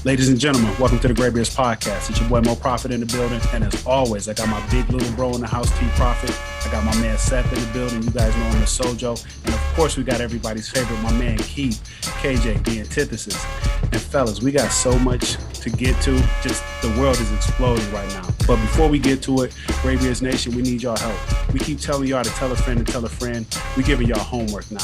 Ladies and gentlemen, welcome to the Graybeards Podcast. It's your boy Mo Prophet in the building. And as always, I got my big little bro in the house, T Prophet. I got my man Seth in the building. You guys know him as Sojo. And of course, we got everybody's favorite, my man Keith, KJ, the antithesis. And fellas, we got so much to get to. Just the world is exploding right now. But before we get to it, Graybeards Nation, we need y'all help. We keep telling y'all to tell a friend and tell a friend. We're giving y'all homework now.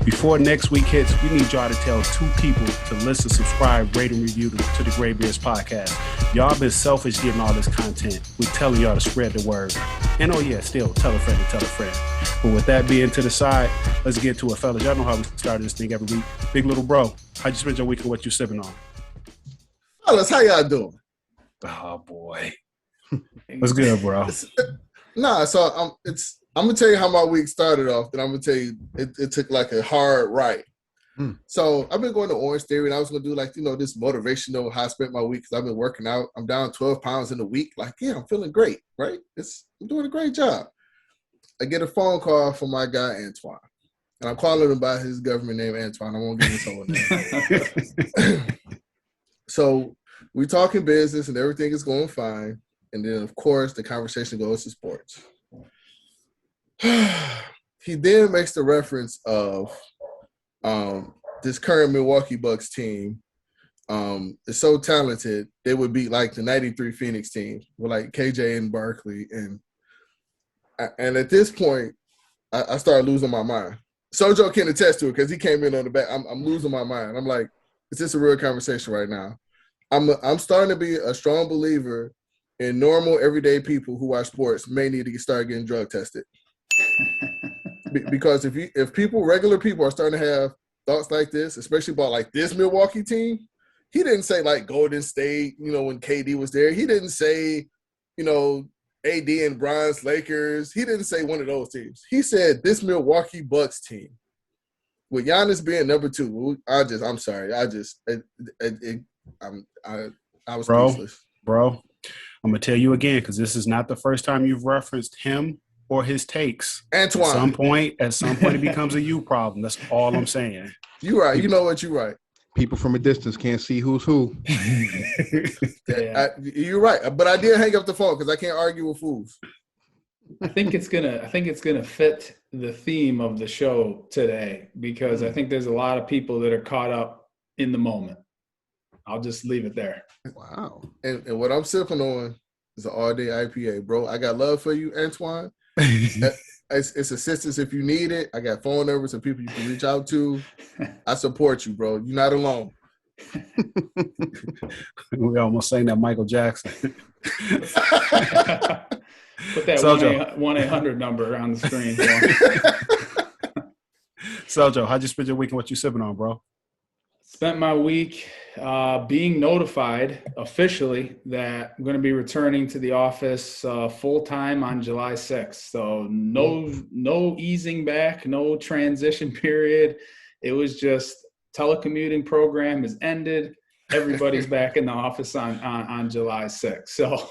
Before next week hits, we need y'all to tell 2 people to listen, subscribe, rate, and review to the Graybeards Podcast. Y'all been selfish getting all this content. We're telling y'all to spread the word. And oh yeah, still, tell a friend and tell a friend. But with that being to the side, let's get to it, fellas. Y'all know how we started this thing every week. Big little bro, how'd you spend your week and what you sipping on? Fellas, how y'all doing? Oh, boy. What's good, bro? I'm gonna tell you how my week started off. Then I'm gonna tell you it took like a hard right. So I've been going to Orange Theory, and I was gonna do this motivational how I spent my week because I've been working out. I'm down 12 pounds in a week. I'm feeling great, right? I'm doing a great job. I get a phone call from my guy Antoine, and I'm calling him by his government name, Antoine. I won't give his whole name. So we talking business, and everything is going fine. And then, of course, the conversation goes to sports. He then makes the reference of this current Milwaukee Bucks team is so talented they would beat like the '93 Phoenix team with like KJ and Barkley, and at this point I started losing my mind. Sojo can attest to it because he came in on the back. I'm losing my mind. I'm like, is this a real conversation right now? I'm starting to be a strong believer in normal everyday people who watch sports may need to start getting drug tested. Because if regular people are starting to have thoughts like this, especially about like this Milwaukee team, he didn't say like Golden State, when KD was there. He didn't say, AD and Bron's Lakers. He didn't say one of those teams. He said this Milwaukee Bucks team with Giannis being number 2. I'm sorry. I was speechless. Bro, I'm gonna tell you again because this is not the first time you've referenced him or his takes. Antoine. At some point it becomes a you problem. That's all I'm saying. You're right. You know what? You're right. People from a distance can't see who's who. You're right. But I did hang up the phone because I can't argue with fools. I think it's gonna fit the theme of the show today because I think there's a lot of people that are caught up in the moment. I'll just leave it there. Wow. And what I'm sipping on is an all-day IPA, bro. I got love for you, Antoine. It's assistance if you need it. I got phone numbers and people you can reach out to. I support you, bro. You're not alone. We almost sang that Michael Jackson. Put that 1-800 number on the screen. Sojo, how'd you spend your week and what you sipping on, bro? Spent my week being notified officially that I'm going to be returning to the office full-time on July 6th. So no easing back, no transition period. It was just telecommuting program has ended. Everybody's back in the office on July 6th. So,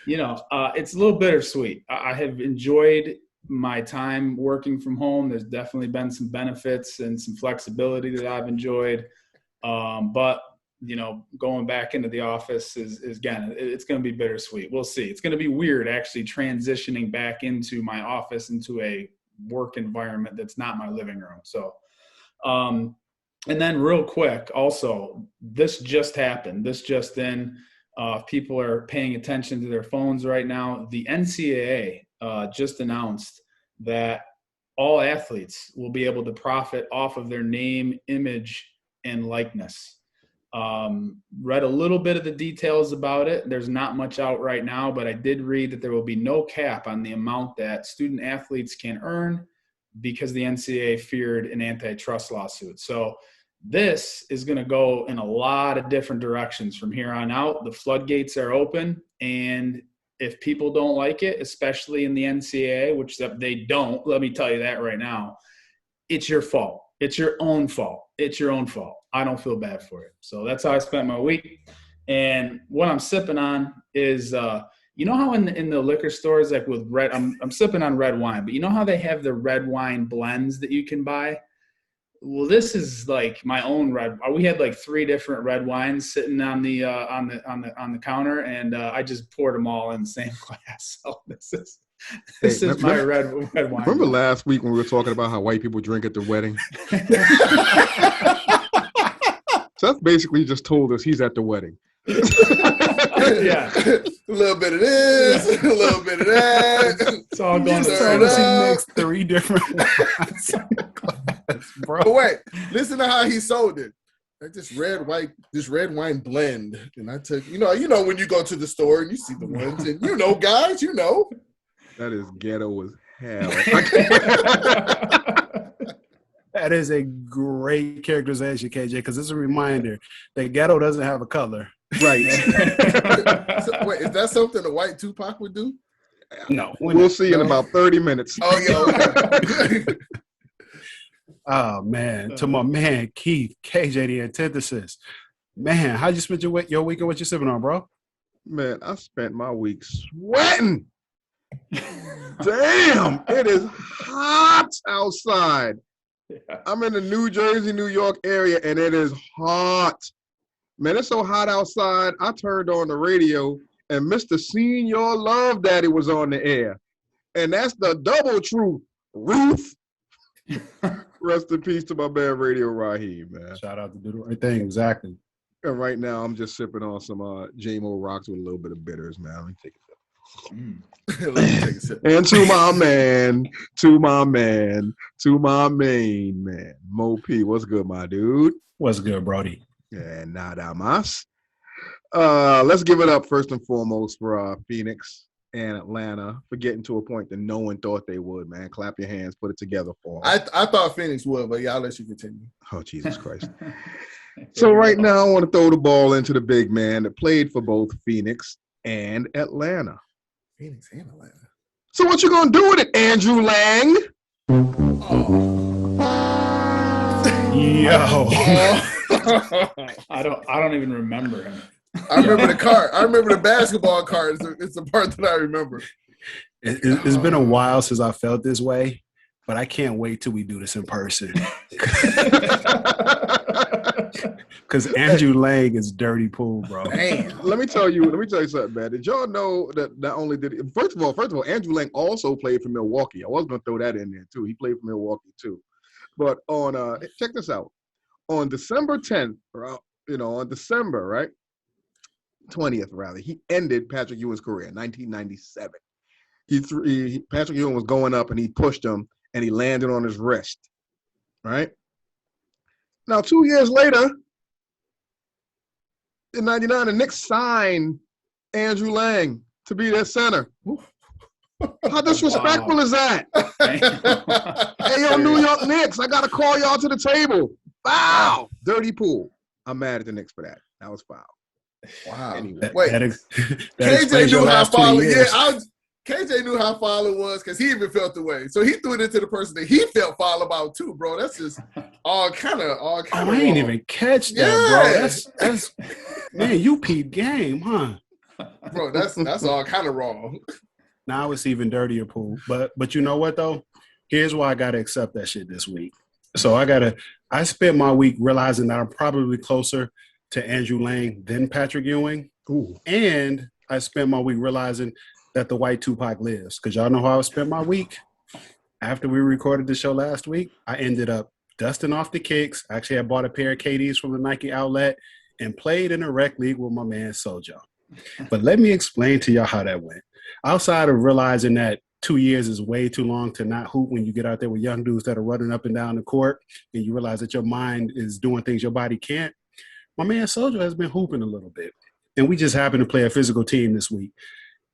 it's a little bittersweet. I have enjoyed my time working from home. There's definitely been some benefits and some flexibility that I've enjoyed. But going back into the office is again, it's going to be bittersweet. We'll see. It's going to be weird actually transitioning back into my office, into a work environment that's not my living room. So, and then real quick, also, this just happened. This just in, people are paying attention to their phones right now. The NCAA just announced that all athletes will be able to profit off of their name, image, and likeness. Read a little bit of the details about it. There's not much out right now, but I did read that there will be no cap on the amount that student athletes can earn because the NCAA feared an antitrust lawsuit. So this is going to go in a lot of different directions from here on out. The floodgates are open, and if people don't like it, especially in the NCAA, which they don't, let me tell you that right now, it's your fault. It's your own fault. It's your own fault. I don't feel bad for it. So that's how I spent my week. And what I'm sipping on is, how in the liquor stores, like with red, I'm sipping on red wine, but you know how they have the red wine blends that you can buy? Well, this is like my own red. We had like 3 different red wines sitting on the counter, and I just poured them all in the same glass. So this is my red wine. Remember last week when we were talking about how white people drink at the wedding? Seth basically just told us he's at the wedding. Yeah, a little bit of this, a little bit of that. It's all going Just told us he mixed 3 different wines in the glass, bro. But wait, listen to how he sold it. Like this red wine blend. And I took, you know, when you go to the store and you see the ones, and guys, That is ghetto as hell. That is a great characterization, KJ, because it's a reminder that ghetto doesn't have a color. Right. So, wait, is that something a white Tupac would do? No. We'll see in about 30 minutes. Oh, yeah, okay. Oh, man. To my man, Keith, KJ, the antithesis. Man, how'd you spend your week and what you sipping on, bro? Man, I spent my week sweating. Damn, it is hot outside. I'm in the New Jersey, New York area, and it is hot. Man, it's so hot outside, I turned on the radio, and Mr. Senior Love Daddy was on the air. And that's the double truth. Ruth. Rest in peace to my man, Radio Raheem, man. Shout out to do the right thing. Exactly. And right now, I'm just sipping on some JMO Rocks with a little bit of bitters, man. Let me take a sip. Let me take a sip. And to my main man, Mo P. What's good, my dude? What's good, Brody? And nada más. Let's give it up first and foremost for Phoenix and Atlanta for getting to a point that no one thought they would, man. Clap your hands, put it together for them. I thought Phoenix would, but I'll let you continue. Oh, Jesus Christ. So right now, I want to throw the ball into the big man that played for both Phoenix and Atlanta. Phoenix and Atlanta. So what you gonna do with it, Andrew Lang? Yo. I don't even remember him. I remember the card. I remember the basketball card. It's the part that I remember. It's been a while since I felt this way, but I can't wait till we do this in person. Because Andrew Lang is dirty pool, bro. Damn. Let me tell you something, man. Did y'all know that not only did first of all, Andrew Lang also played for Milwaukee. I was gonna throw that in there too. He played for Milwaukee too. But on check this out. On December 10th, on December, right? 20th, rather, he ended Patrick Ewing's career in 1997. Patrick Ewing was going up and he pushed him and he landed on his wrist. Right? Now, 2 years later, in 99, the Knicks signed Andrew Lang to be their center. How disrespectful is that? Hey, yo, New York Knicks, I got to call y'all to the table. Foul. Dirty pool. I'm mad at the Knicks for that. That was foul. Wow. Anyway. Wait, KJ knew how foul it was. KJ knew how foul it was because he even felt the way. So he threw it into the person that he felt foul about too, bro. That's just all kind of. I ain't even catch that, bro. That's man, you peep game, huh? Bro, that's all kind of wrong. Now it's even dirtier, pool. But you know what though? Here's why I gotta accept that shit this week. So I spent my week realizing that I'm probably closer to Andrew Lang than Patrick Ewing. Ooh. And I spent my week realizing that the white Tupac lives. Because y'all know how I spent my week? After we recorded the show last week, I ended up dusting off the kicks. Actually, I bought a pair of KDs from the Nike outlet and played in a rec league with my man Sojo. But let me explain to y'all how that went. Outside of realizing that 2 years is way too long to not hoop when you get out there with young dudes that are running up and down the court and you realize that your mind is doing things your body can't, my man Sojo has been hooping a little bit. And we just happened to play a physical team this week.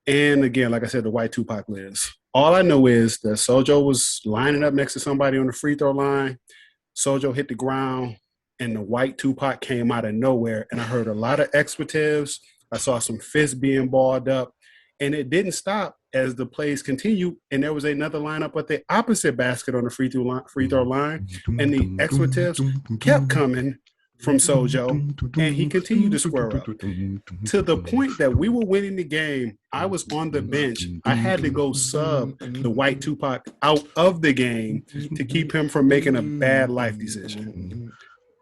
And again, like I said, the white Tupac lives. All I know is that Sojo was lining up next to somebody on the free throw line. Sojo hit the ground, and the white Tupac came out of nowhere. And I heard a lot of expletives. I saw some fists being balled up. And it didn't stop as the plays continued. And there was another lineup at the opposite basket on the free throw line. And the expletives kept coming from Sojo, and he continued to square up to the point that we were winning the game. I was on the bench. I had to go sub the white Tupac out of the game to keep him from making a bad life decision.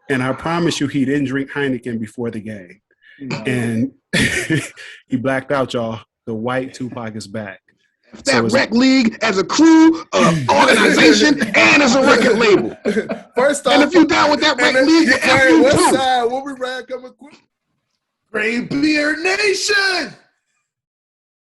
And I promise you, he didn't drink Heineken before the game. And he blacked out, y'all. The white Tupac is back. That rec league as a crew, organization, and as a record label. First off, and if you down with that rec league, West Side, what we ride coming quick? Graybeard Nation.